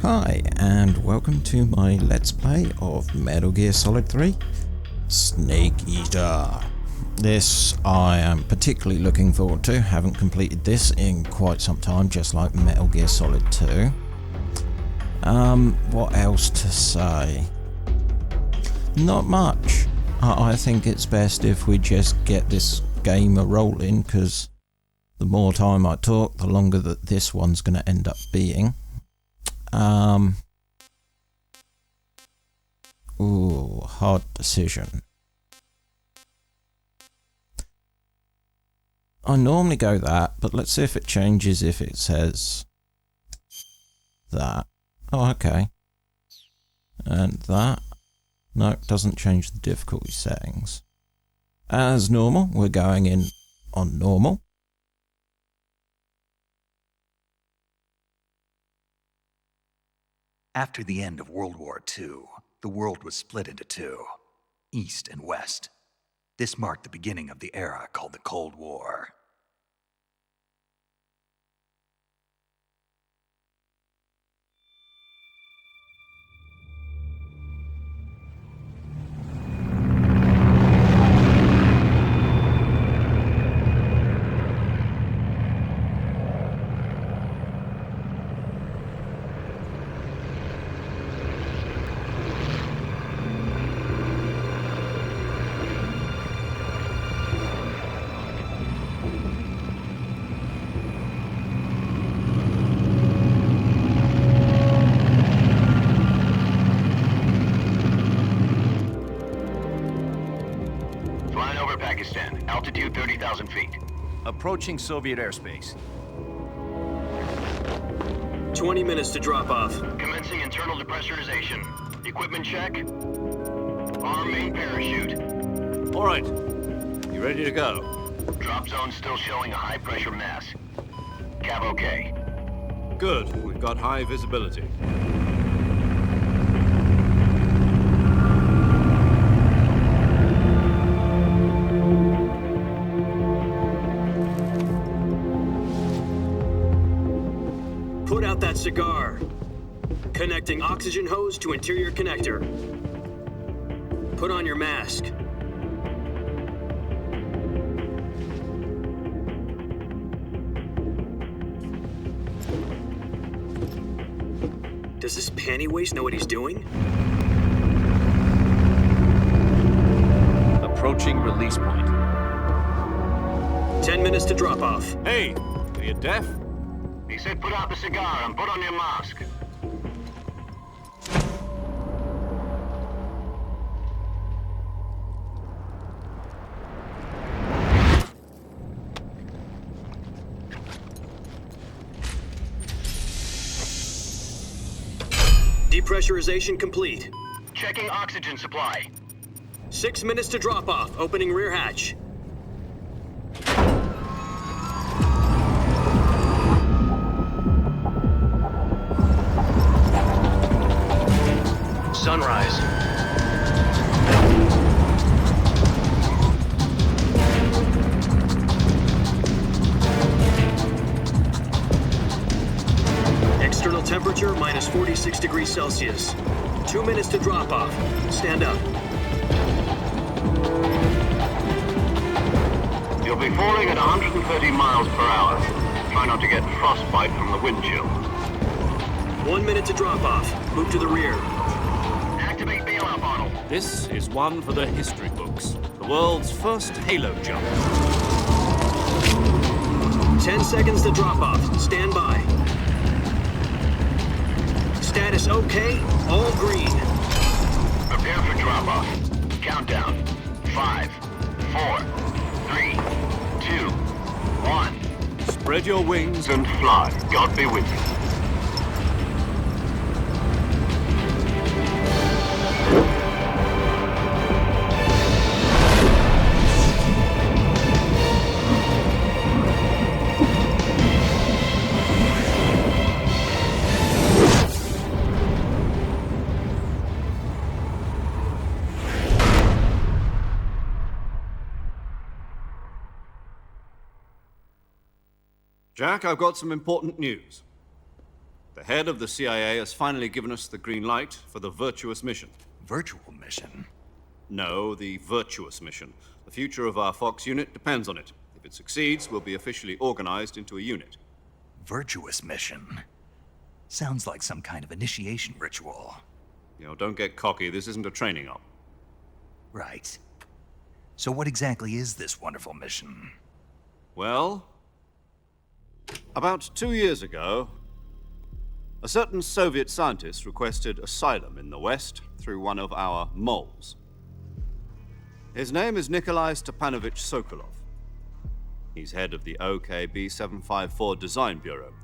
Hi, and welcome to my Let's Play of Metal Gear Solid 3 Snake Eater. This I am particularly looking forward to. Haven't completed this in quite some time, just like Metal Gear Solid 2. What else to say? Not much. I think it's best if we just get this game a-rolling, because the more time I talk, the longer that this one's going to end up being. Ooh, hard decision. I normally go that, but let's see if it changes if it says that. Oh, okay. And that. No, it doesn't change the difficulty settings. As normal, we're going in on normal. After the end of World War II, the world was split into two, East and West. This marked the beginning of the era called the Cold War. Altitude 30,000 feet. Approaching Soviet airspace. 20 minutes to drop off. Commencing internal depressurization. Equipment check. Arm main parachute. All right. You ready to go? Drop zone still showing a high pressure mass. Cav okay. Good. We've got high visibility. Put out that cigar. Connecting oxygen hose to interior connector. Put on your mask. Does this panty waste know what he's doing? Approaching release point. 10 minutes to drop off. Hey, are you deaf? He said put out the cigar and put on your mask. Depressurization complete. Checking oxygen supply. 6 minutes to drop off. Opening rear hatch. Sunrise. External temperature minus 46 degrees Celsius. 2 minutes to drop off. Stand up. You'll be falling at 130 miles per hour. Try not to get frostbite from the wind chill. 1 minute to drop off. Move to the rear. Activate bailout bottle. This is one for the history books. The world's first halo jump. 10 seconds to drop off. Stand by. Status okay. All green. Prepare for drop off. Countdown. 5, 4, 3, 2, 1. Spread your wings And fly. God be with you. Jack, I've got some important news. The head of the CIA has finally given us the green light for the virtuous mission. Virtual mission? No, the virtuous mission. The future of our Fox unit depends on it. If it succeeds, we'll be officially organized into a unit. Virtuous mission? Sounds like some kind of initiation ritual. Don't get cocky. This isn't a training op. Right. So what exactly is this wonderful mission? Well, about 2 years ago, a certain Soviet scientist requested asylum in the West through one of our moles. His name is Nikolai Stepanovich Sokolov. He's head of the OKB 754 Design Bureau,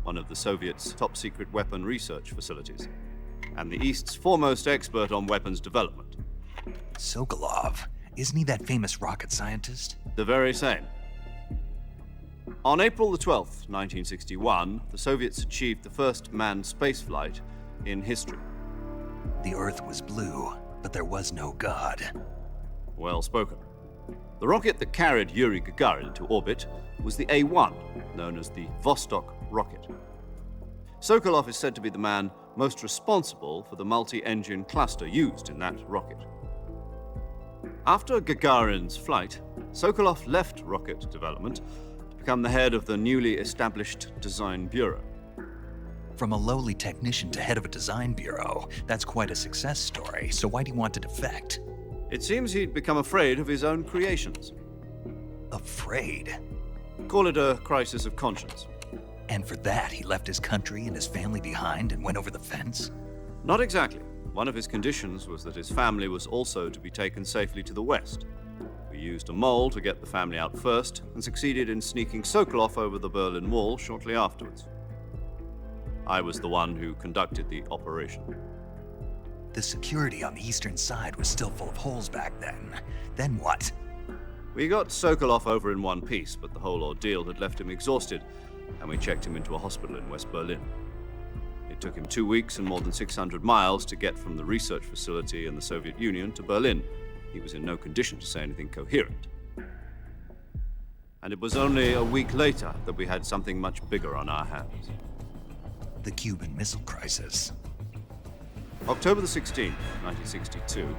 one of the Soviets' top-secret weapon research facilities, and the East's foremost expert on weapons development. Sokolov? Isn't he that famous rocket scientist? The very same. On April the 12th, 1961, the Soviets achieved the first manned spaceflight in history. The Earth was blue, but there was no God. Well spoken. The rocket that carried Yuri Gagarin into orbit was the A-1, known as the Vostok rocket. Sokolov is said to be the man most responsible for the multi-engine cluster used in that rocket. After Gagarin's flight, Sokolov left rocket development to become the head of the newly established Design Bureau. From a lowly technician to head of a design bureau, that's quite a success story, so why'd he want to defect? It seems he'd become afraid of his own creations. Afraid? Call it a crisis of conscience. And for that, he left his country and his family behind and went over the fence? Not exactly. One of his conditions was that his family was also to be taken safely to the West. We used a mole to get the family out first and succeeded in sneaking Sokolov over the Berlin Wall shortly afterwards. I was the one who conducted the operation. The security on the eastern side was still full of holes back then. Then what? We got Sokolov over in one piece, but the whole ordeal had left him exhausted, and we checked him into a hospital in West Berlin. It took him 2 weeks and more than 600 miles to get from the research facility in the Soviet Union to Berlin. He was in no condition to say anything coherent. And it was only a week later that we had something much bigger on our hands. The Cuban Missile Crisis. October the 16th, 1962,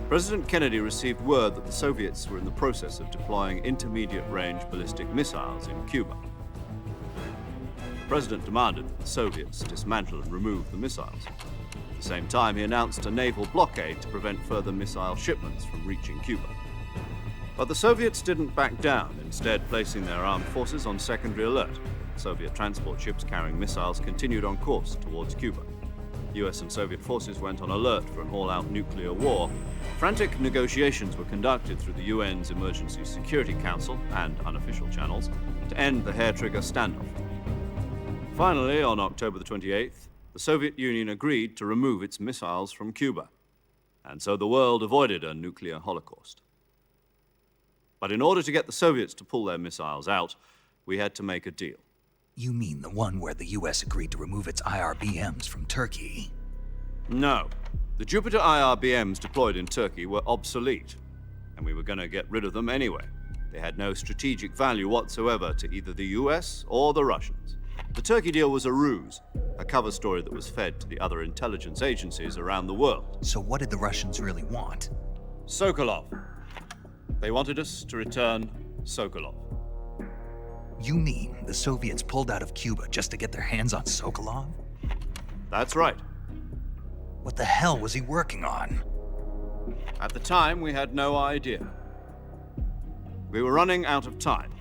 President Kennedy received word that the Soviets were in the process of deploying intermediate-range ballistic missiles in Cuba. The President demanded that the Soviets dismantle and remove the missiles. At the same time, he announced a naval blockade to prevent further missile shipments from reaching Cuba. But the Soviets didn't back down, instead placing their armed forces on secondary alert. Soviet transport ships carrying missiles continued on course towards Cuba. US and Soviet forces went on alert for an all-out nuclear war. Frantic negotiations were conducted through the UN's Emergency Security Council and unofficial channels to end the hair-trigger standoff. Finally, on October the 28th, the Soviet Union agreed to remove its missiles from Cuba, and so the world avoided a nuclear holocaust. But in order to get the Soviets to pull their missiles out, we had to make a deal. You mean the one where the US agreed to remove its IRBMs from Turkey? No. The Jupiter IRBMs deployed in Turkey were obsolete, and we were going to get rid of them anyway. They had no strategic value whatsoever to either the US or the Russians. The Turkey deal was a ruse, a cover story that was fed to the other intelligence agencies around the world. So what did the Russians really want? Sokolov. They wanted us to return Sokolov. You mean the Soviets pulled out of Cuba just to get their hands on Sokolov? That's right. What the hell was he working on? At the time, we had no idea. We were running out of time.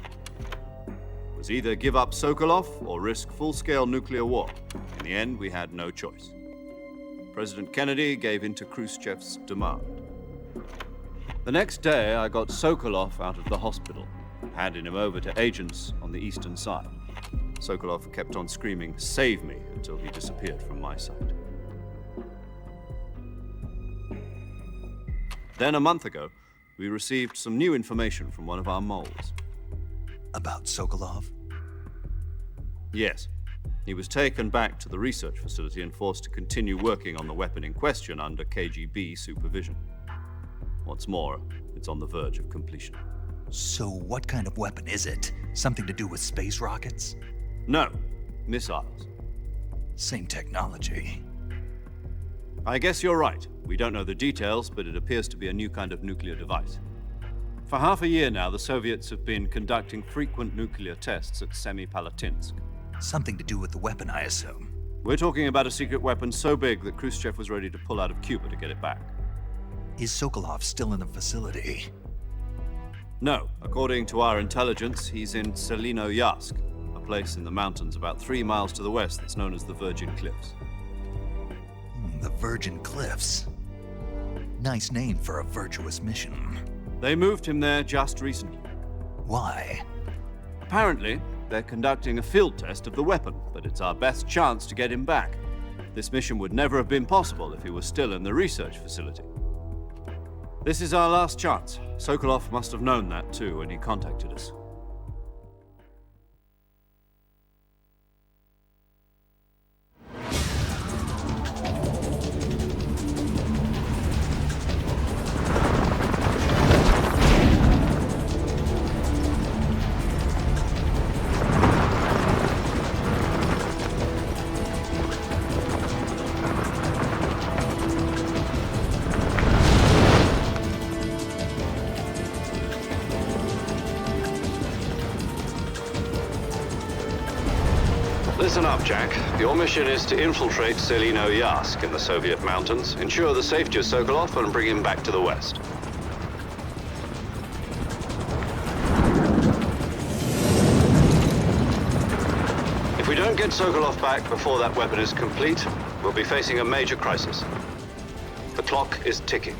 It was either give up Sokolov or risk full-scale nuclear war. In the end, we had no choice. President Kennedy gave in to Khrushchev's demand. The next day, I got Sokolov out of the hospital, handing him over to agents on the eastern side. Sokolov kept on screaming, "Save me," until he disappeared from my sight. Then a month ago, we received some new information from one of our moles. About Sokolov? Yes. He was taken back to the research facility and forced to continue working on the weapon in question under KGB supervision. What's more, it's on the verge of completion. So what kind of weapon is it? Something to do with space rockets? No, missiles. Same technology. I guess you're right. We don't know the details, but it appears to be a new kind of nuclear device. For half a year now, the Soviets have been conducting frequent nuclear tests at Semipalatinsk. Something to do with the weapon, I assume. We're talking about a secret weapon so big that Khrushchev was ready to pull out of Cuba to get it back. Is Sokolov still in the facility? No, according to our intelligence, he's in Selino-Yarsk, a place in the mountains about 3 miles to the west that's known as the Virgin Cliffs. The Virgin Cliffs. Nice name for a virtuous mission. They moved him there just recently. Why? Apparently, they're conducting a field test of the weapon, but it's our best chance to get him back. This mission would never have been possible if he was still in the research facility. This is our last chance. Sokolov must have known that too when he contacted us. Listen up, Jack. Your mission is to infiltrate Selino-Yarsk in the Soviet mountains, ensure the safety of Sokolov, and bring him back to the West. If we don't get Sokolov back before that weapon is complete, we'll be facing a major crisis. The clock is ticking.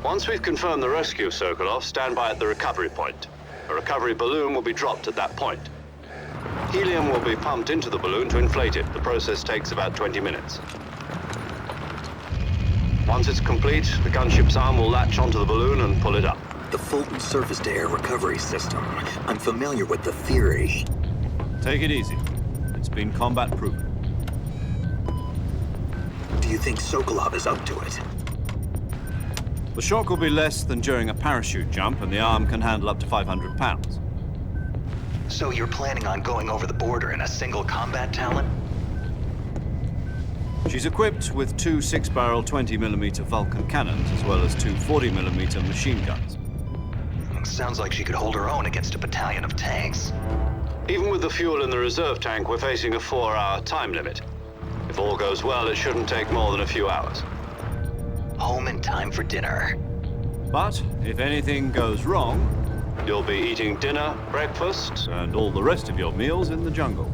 Once we've confirmed the rescue of Sokolov, stand by at the recovery point. A recovery balloon will be dropped at that point. Helium will be pumped into the balloon to inflate it. The process takes about 20 minutes. Once it's complete, the gunship's arm will latch onto the balloon and pull it up. The Fulton surface-to-air recovery system. I'm familiar with the theory. Take it easy. It's been combat-proven. Do you think Sokolov is up to it? The shock will be less than during a parachute jump, and the arm can handle up to 500 pounds. So you're planning on going over the border in a single combat talent? She's equipped with 2 6-barrel 20mm Vulcan cannons, as well as 2 40mm machine guns. Sounds like she could hold her own against a battalion of tanks. Even with the fuel in the reserve tank, we're facing a 4-hour time limit. If all goes well, it shouldn't take more than a few hours. Home in time for dinner. But if anything goes wrong, You'll be eating dinner, breakfast, and all the rest of your meals in the jungle.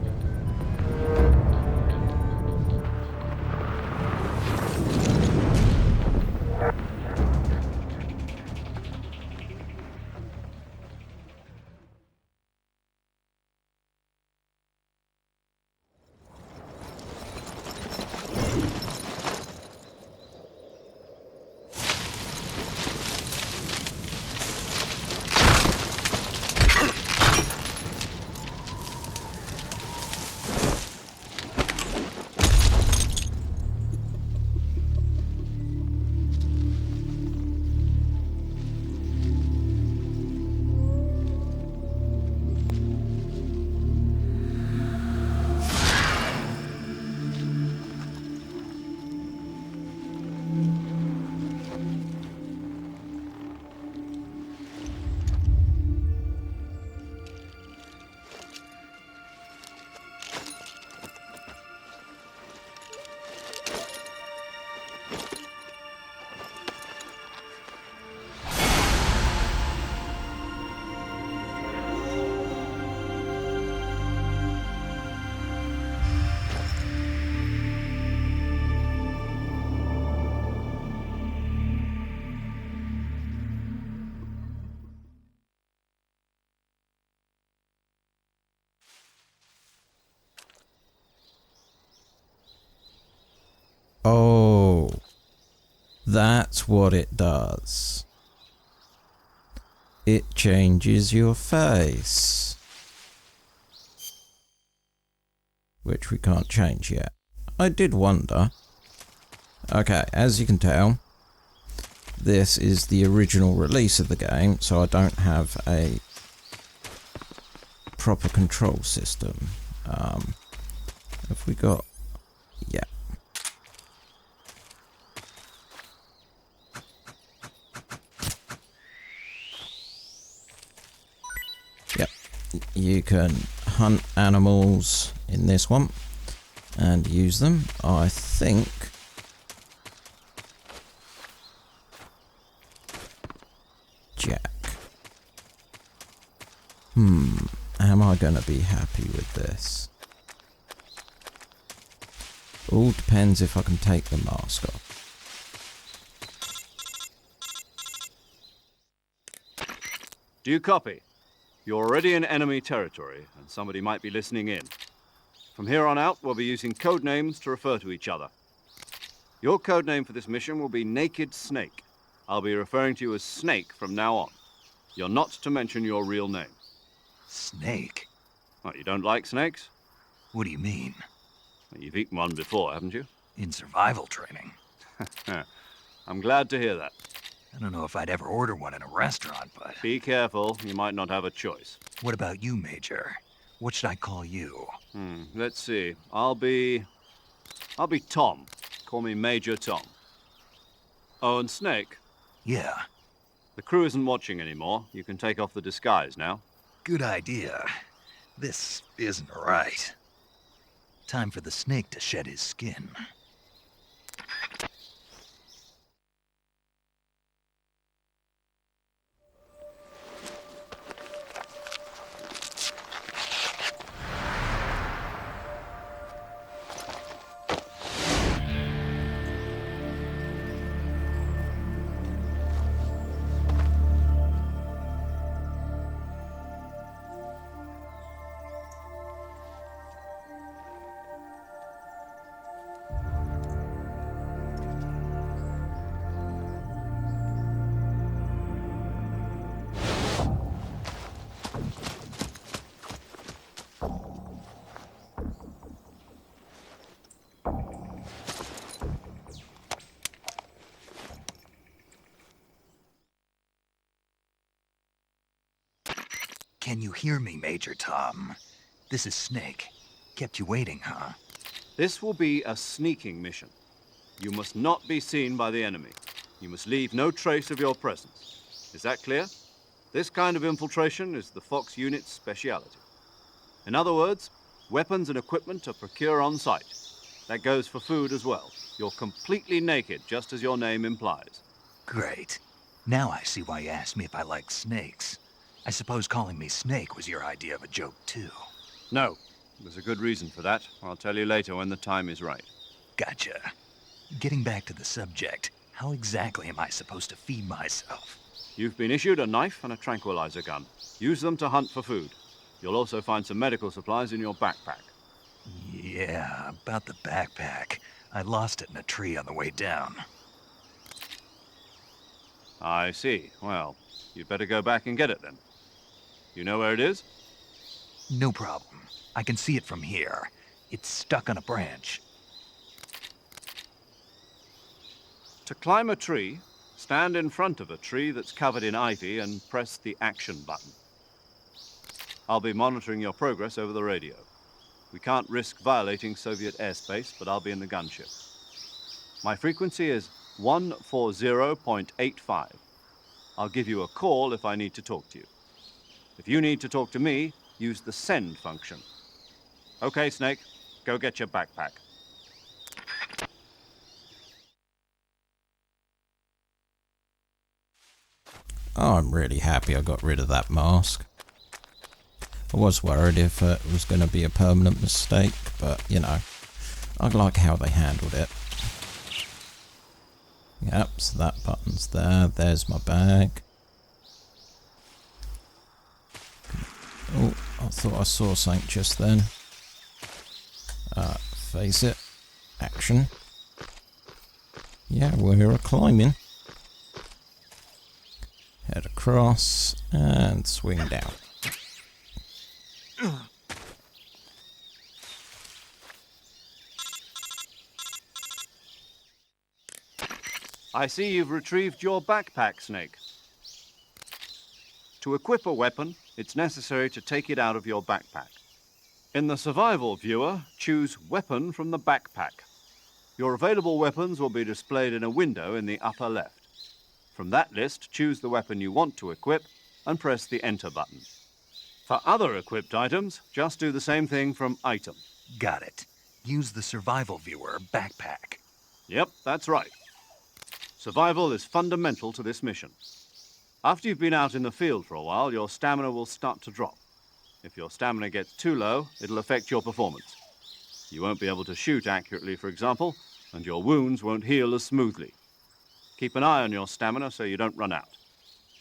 Oh, that's what it does. It changes your face. Which we can't change yet. I did wonder. Okay, as you can tell, this is the original release of the game, so I don't have a proper control system. Have we got... yeah. Yep. You can hunt animals in this one and use them. I think... Jack. Am I going to be happy with this? All depends if I can take the mask off. Do you copy? You're already in enemy territory, and somebody might be listening in. From here on out, we'll be using code names to refer to each other. Your code name for this mission will be Naked Snake. I'll be referring to you as Snake from now on. You're not to mention your real name. Snake? What, you don't like snakes? What do you mean? Well, you've eaten one before, haven't you? In survival training? I'm glad to hear that. I don't know if I'd ever order one in a restaurant, but... Be careful, you might not have a choice. What about you, Major? What should I call you? Let's see. I'll be Tom. Call me Major Tom. Oh, and Snake? Yeah, The crew isn't watching anymore. You can take off the disguise now. good idea. This isn't right. Time for the snake to shed his skin. Can you hear me, Major Tom? This is Snake. Kept you waiting, huh? This will be a sneaking mission. You must not be seen by the enemy. You must leave no trace of your presence. Is that clear? This kind of infiltration is the Fox unit's speciality. In other words, weapons and equipment are procured on site. That goes for food as well. You're completely naked, just as your name implies. Great. Now I see why you asked me if I like snakes. I suppose calling me Snake was your idea of a joke, too. No, there's a good reason for that. I'll tell you later when the time is right. Gotcha. Getting back to the subject, how exactly am I supposed to feed myself? You've been issued a knife and a tranquilizer gun. Use them to hunt for food. You'll also find some medical supplies in your backpack. Yeah, about the backpack. I lost it in a tree on the way down. I see. Well, you'd better go back and get it then. You know where it is? No problem. I can see it from here. It's stuck on a branch. To climb a tree, stand in front of a tree that's covered in ivy and press the action button. I'll be monitoring your progress over the radio. We can't risk violating Soviet airspace, but I'll be in the gunship. My frequency is 140.85. I'll give you a call if I need to talk to you. If you need to talk to me, use the send function. Okay, Snake, go get your backpack. Oh, I'm really happy I got rid of that mask. I was worried if it was going to be a permanent mistake, but, you know, I like how they handled it. Yep, so that button's there. There's my bag. Oh, I thought I saw something just then. Face it. Action. Yeah, we're climbing. Head across and swing down. I see you've retrieved your backpack, Snake. To equip a weapon, it's necessary to take it out of your backpack. In the survival viewer, choose Weapon from the backpack. Your available weapons will be displayed in a window in the upper left. From that list, choose the weapon you want to equip and press the Enter button. For other equipped items, just do the same thing from Item. Got it. Use the survival viewer backpack. Yep, that's right. Survival is fundamental to this mission. After you've been out in the field for a while, your stamina will start to drop. If your stamina gets too low, it'll affect your performance. You won't be able to shoot accurately, for example, and your wounds won't heal as smoothly. Keep an eye on your stamina so you don't run out.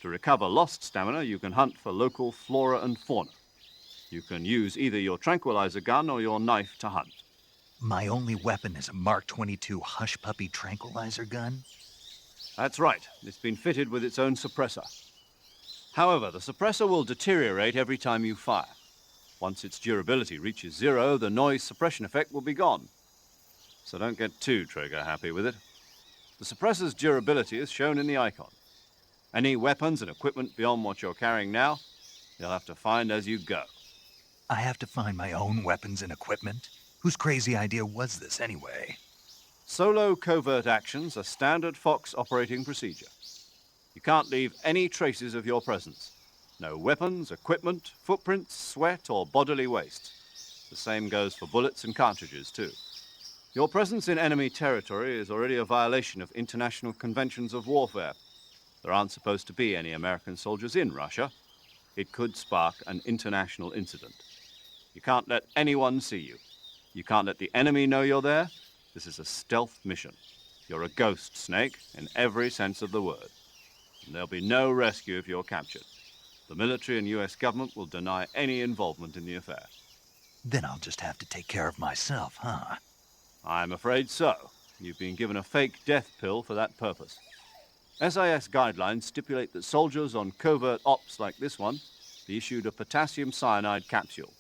To recover lost stamina, you can hunt for local flora and fauna. You can use either your tranquilizer gun or your knife to hunt. My only weapon is a Mark 22 Hush Puppy tranquilizer gun? That's right. It's been fitted with its own suppressor. However, the suppressor will deteriorate every time you fire. Once its durability reaches 0, the noise suppression effect will be gone. So don't get too trigger-happy with it. The suppressor's durability is shown in the icon. Any weapons and equipment beyond what you're carrying now, you'll have to find as you go. I have to find my own weapons and equipment? Whose crazy idea was this anyway? Solo covert actions are standard Fox operating procedure. You can't leave any traces of your presence. No weapons, equipment, footprints, sweat, or bodily waste. The same goes for bullets and cartridges, too. Your presence in enemy territory is already a violation of international conventions of warfare. There aren't supposed to be any American soldiers in Russia. It could spark an international incident. You can't let anyone see you. You can't let the enemy know you're there. This is a stealth mission. You're a ghost, Snake, in every sense of the word. And there'll be no rescue if you're captured. The military and US government will deny any involvement in the affair. Then I'll just have to take care of myself, huh? I'm afraid so. You've been given a fake death pill for that purpose. SIS guidelines stipulate that soldiers on covert ops like this one be issued a potassium cyanide capsule.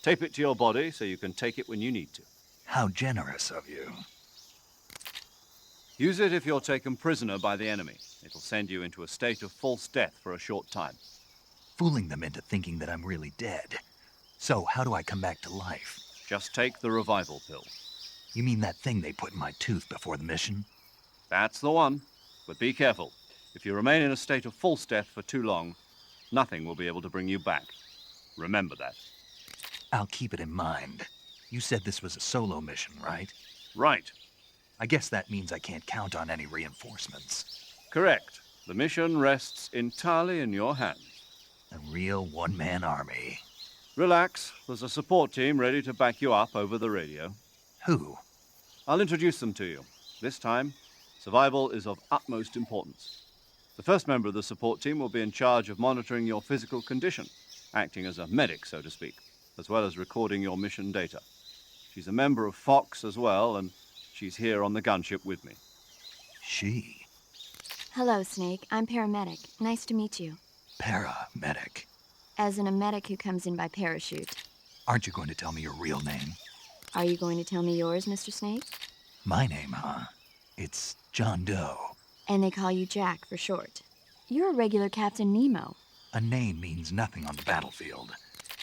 Tape it to your body so you can take it when you need to. How generous of you. Use it if you're taken prisoner by the enemy. It'll send you into a state of false death for a short time. Fooling them into thinking that I'm really dead. So how do I come back to life? Just take the revival pill. You mean that thing they put in my tooth before the mission? That's the one. But be careful. If you remain in a state of false death for too long, nothing will be able to bring you back. Remember that. I'll keep it in mind. You said this was a solo mission, right? Right. I guess that means I can't count on any reinforcements. Correct. The mission rests entirely in your hands. A real one-man army. Relax. There's a support team ready to back you up over the radio. Who? I'll introduce them to you. This time, survival is of utmost importance. The first member of the support team will be in charge of monitoring your physical condition, acting as a medic, so to speak, as well as recording your mission data. She's a member of Fox as well, and she's here on the gunship with me. She? Hello, Snake. I'm paramedic. Nice to meet you. Paramedic. As in a medic who comes in by parachute. Aren't you going to tell me your real name? Are you going to tell me yours, Mr. Snake? My name, huh? It's John Doe. And they call you Jack for short. You're a regular Captain Nemo. A name means nothing on the battlefield.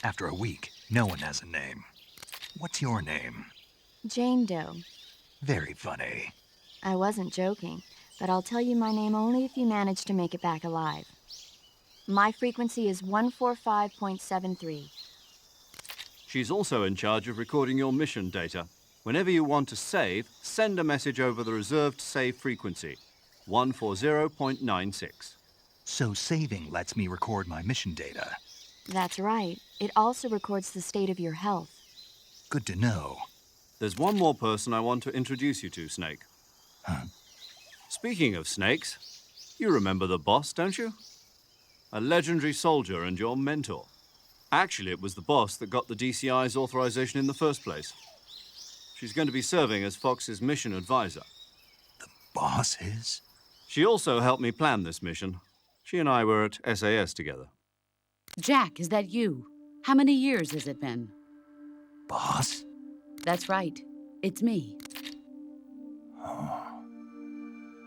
After a week, no one has a name. What's your name? Jane Doe. Very funny. I wasn't joking, but I'll tell you my name only if you manage to make it back alive. My frequency is 145.73. She's also in charge of recording your mission data. Whenever you want to save, send a message over the reserved save frequency, 140.96. So saving lets me record my mission data. That's right. It also records the state of your health. Good to know. There's one more person I want to introduce you to, Snake. Huh? Speaking of snakes, you remember the boss, don't you? A legendary soldier and your mentor. Actually, it was the boss that got the DCI's authorization in the first place. She's going to be serving as Fox's mission advisor. The boss is? She also helped me plan this mission. She and I were at SAS together. Jack, is that you? How many years has it been?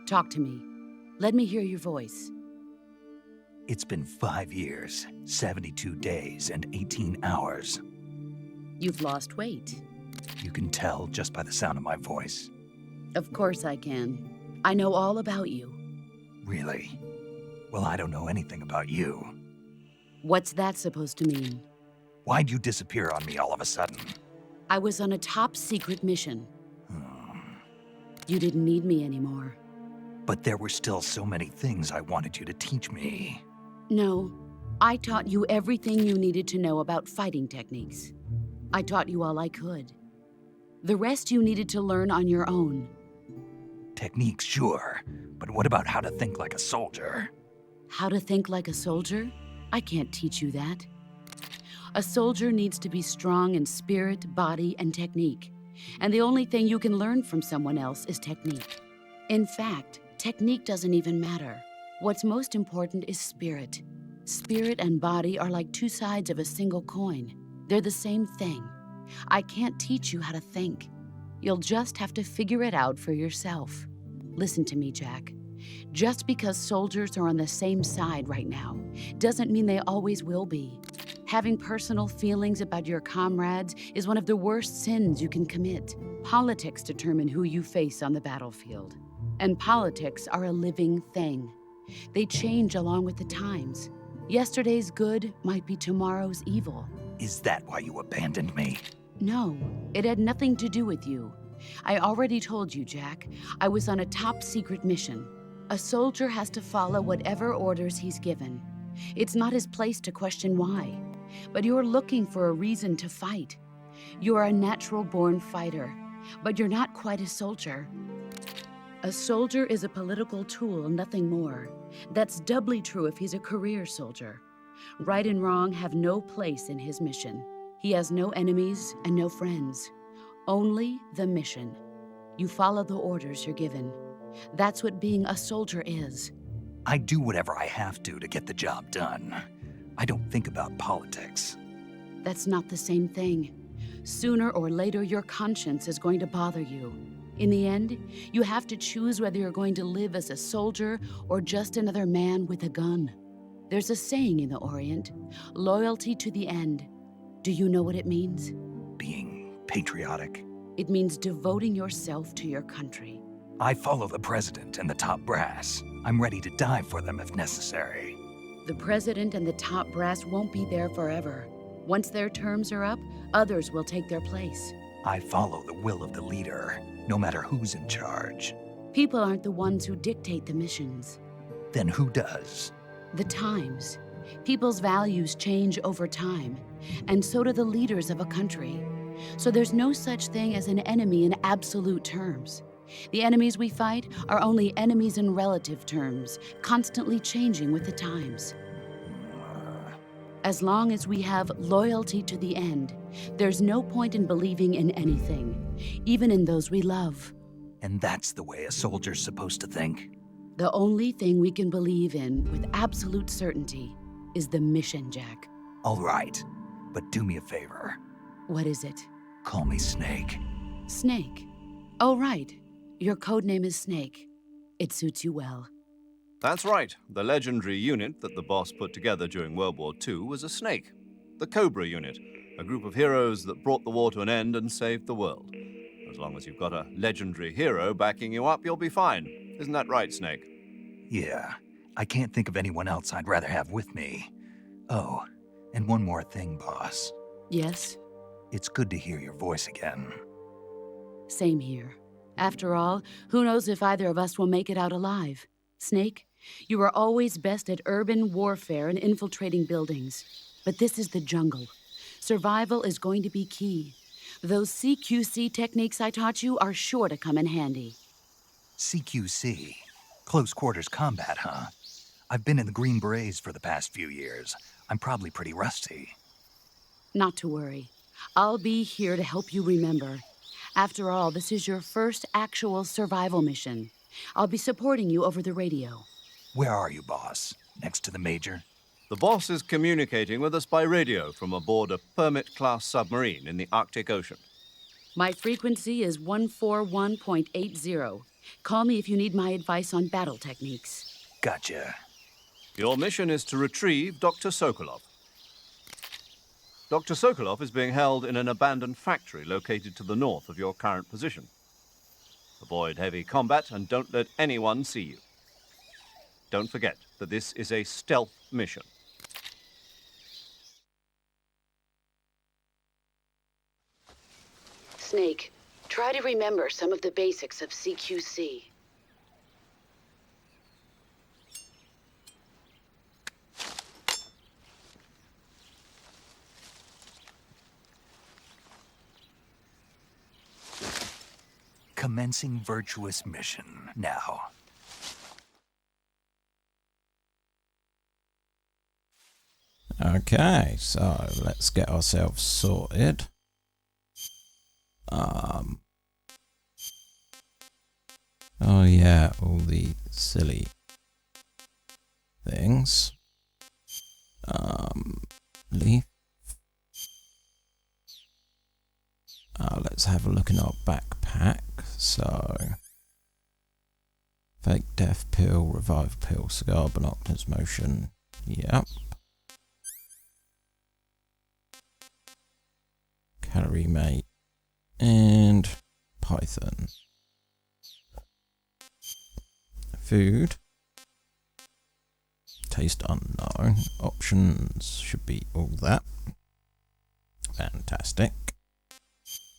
Talk to me. Let me hear your voice. It's been 5 years, 72 days, and 18 hours. You've lost weight. You can tell just by the sound of my voice. Of course I can. I know all about you. Really? Well, I don't know anything about you. What's that supposed to mean? Why'd you disappear on me all of a sudden? I was on a top-secret mission. You didn't need me anymore. But there were still so many things I wanted you to teach me. No, I taught you everything you needed to know about fighting techniques. I taught you all I could. The rest you needed to learn on your own. Techniques, sure. But what about how to think like a soldier? How to think like a soldier? I can't teach you that. A soldier needs to be strong in spirit, body, and technique. And the only thing you can learn from someone else is technique. In fact, technique doesn't even matter. What's most important is spirit. Spirit and body are like two sides of a single coin. They're the same thing. I can't teach you how to think. You'll just have to figure it out for yourself. Listen to me, Jack. Just because soldiers are on the same side right now doesn't mean they always will be. Having personal feelings about your comrades is one of the worst sins you can commit. Politics determine who you face on the battlefield. And politics are a living thing. They change along with the times. Yesterday's good might be tomorrow's evil. Is that why you abandoned me? No, it had nothing to do with you. I already told you, Jack. I was on a top-secret mission. A soldier has to follow whatever orders he's given. It's not his place to question why. But you're looking for a reason to fight. You're a natural-born fighter, but you're not quite a soldier. A soldier is a political tool, nothing more. That's doubly true if he's a career soldier. Right and wrong have no place in his mission. He has no enemies and no friends. Only the mission. You follow the orders you're given. That's what being a soldier is. I do whatever I have to get the job done. I don't think about politics. That's not the same thing. Sooner or later, your conscience is going to bother you. In the end, you have to choose whether you're going to live as a soldier or just another man with a gun. There's a saying in the Orient, loyalty to the end. Do you know what it means? Being patriotic. It means devoting yourself to your country. I follow the president and the top brass. I'm ready to die for them if necessary. The president and the top brass won't be there forever. Once their terms are up, others will take their place. I follow the will of the leader, no matter who's in charge. People aren't the ones who dictate the missions. Then who does? The times. People's values change over time, and so do the leaders of a country. So there's no such thing as an enemy in absolute terms. The enemies we fight are only enemies in relative terms, constantly changing with the times. As long as we have loyalty to the end, there's no point in believing in anything, even in those we love. And that's the way a soldier's supposed to think? The only thing we can believe in with absolute certainty is the mission, Jack. All right, but do me a favor. What is it? Call me Snake. Snake? Oh, right. Your codename is Snake. It suits you well. That's right. The legendary unit that the boss put together during World War II was a snake. The Cobra unit, a group of heroes that brought the war to an end and saved the world. As long as you've got a legendary hero backing you up, you'll be fine. Isn't that right, Snake? Yeah, I can't think of anyone else I'd rather have with me. Oh, and one more thing, boss. Yes? It's good to hear your voice again. Same here. After all, who knows if either of us will make it out alive? Snake, you are always best at urban warfare and infiltrating buildings. But this is the jungle. Survival is going to be key. Those CQC techniques I taught you are sure to come in handy. CQC? Close quarters combat, huh? I've been in the Green Berets for the past few years. I'm probably pretty rusty. Not to worry. I'll be here to help you remember. After all, this is your first actual survival mission. I'll be supporting you over the radio. Where are you, boss? Next to the Major? The boss is communicating with us by radio from aboard a Permit-class submarine in the Arctic Ocean. My frequency is 141.80. Call me if you need my advice on battle techniques. Gotcha. Your mission is to retrieve Dr. Sokolov. Dr. Sokolov is being held in an abandoned factory located to the north of your current position. Avoid heavy combat and don't let anyone see you. Don't forget that this is a stealth mission. Snake, try to remember some of the basics of CQC. Commencing virtuous mission now. Okay, so let's get ourselves sorted. Oh yeah, all the silly things. Leaf. Let's have a look in our backpack. So, fake death pill, revive pill, cigar, binoculars, motion. Yep. Calorie mate and Python. Food. Taste unknown. Options should be all that. Fantastic.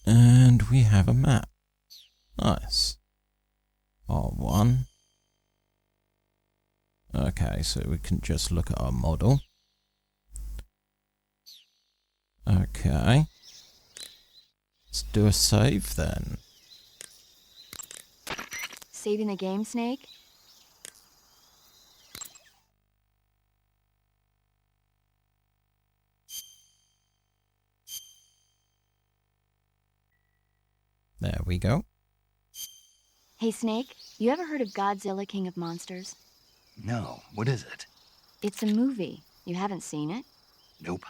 And we have a map. Nice. R1. Okay, so we can just look at our model. Okay. Let's do a save then. Saving the game, Snake? There we go. Hey, Snake, you ever heard of Godzilla, King of Monsters? No, what is it? It's a movie. You haven't seen it? Nope.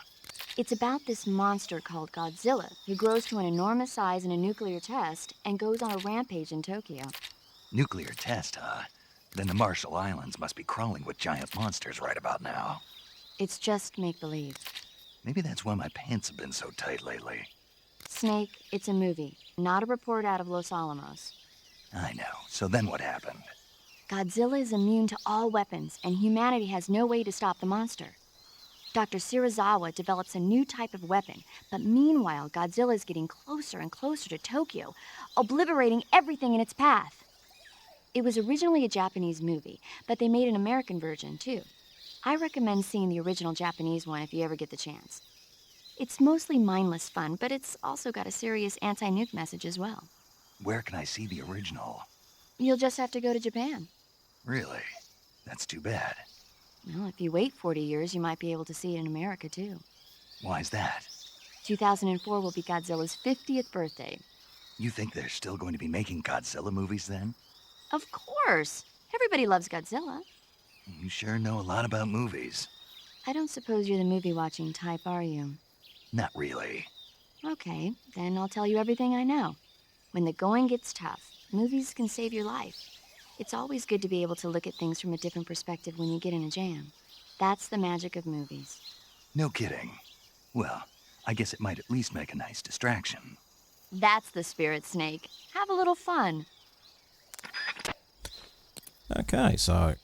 It's about this monster called Godzilla, who grows to an enormous size in a nuclear test and goes on a rampage in Tokyo. Nuclear test, huh? Then the Marshall Islands must be crawling with giant monsters right about now. It's just make-believe. Maybe that's why my pants have been so tight lately. Snake, it's a movie, not a report out of Los Alamos. I know. So then what happened? Godzilla is immune to all weapons, and humanity has no way to stop the monster. Dr. Shirazawa develops a new type of weapon, but meanwhile, Godzilla is getting closer and closer to Tokyo, obliterating everything in its path. It was originally a Japanese movie, but they made an American version, too. I recommend seeing the original Japanese one if you ever get the chance. It's mostly mindless fun, but it's also got a serious anti-nuke message as well. Where can I see the original? You'll just have to go to Japan. Really? That's too bad. Well, if you wait 40 years, you might be able to see it in America, too. Why's that? 2004 will be Godzilla's 50th birthday. You think they're still going to be making Godzilla movies then? Of course! Everybody loves Godzilla. You sure know a lot about movies. I don't suppose you're the movie-watching type, are you? Not really. Okay, then I'll tell you everything I know. When the going gets tough, movies can save your life. It's always good to be able to look at things from a different perspective when you get in a jam. That's the magic of movies. No kidding. Well, I guess it might at least make a nice distraction. That's the spirit, Snake. Have a little fun. Okay, so